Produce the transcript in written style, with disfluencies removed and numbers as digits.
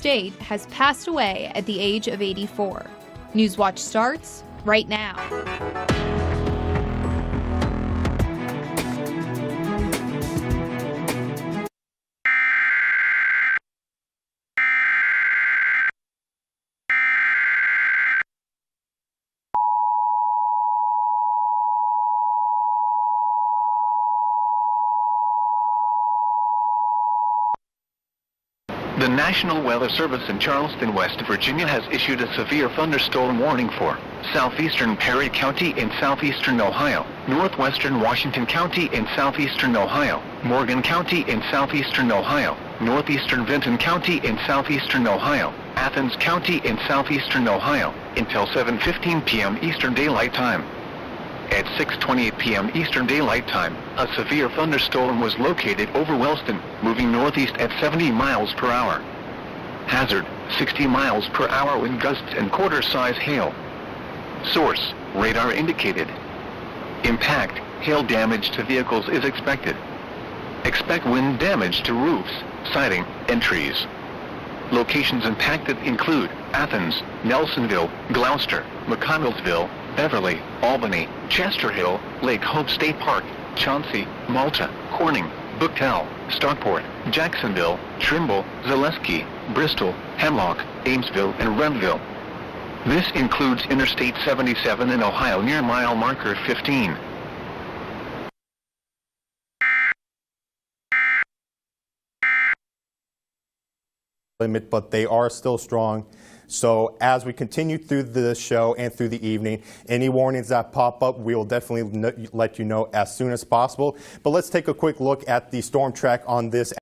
state has passed away at the age of 84. Newswatch starts right now. The National Weather Service in Charleston, West Virginia has issued a severe thunderstorm warning for southeastern Perry County in southeastern Ohio, northwestern Washington County in southeastern Ohio, Morgan County in southeastern Ohio, northeastern Vinton County in southeastern Ohio, Athens County in southeastern Ohio, until 7:15 p.m. Eastern Daylight Time. At 6:28 p.m. Eastern Daylight Time, a severe thunderstorm was located over Wellston, moving northeast at 70 miles per hour. Hazard, 60 miles per hour wind gusts and quarter-size hail. Source, radar indicated. Impact, hail damage to vehicles is expected. Expect wind damage to roofs, siding, and trees. Locations impacted include Athens, Nelsonville, Gloucester, McConnellsville, Beverly, Albany, Chester Hill, Lake Hope State Park, Chauncey, Malta, Corning, Bucktown, Stockport, Jacksonville, Trimble, Zaleski, Bristol, Hemlock, Amesville, and Renville. This includes Interstate 77 in Ohio near mile marker 15. Limit, but they are still strong. So as we continue through the show and through the evening, any warnings that pop up, we will definitely let you know as soon as possible. But let's take a quick look at the storm track on this.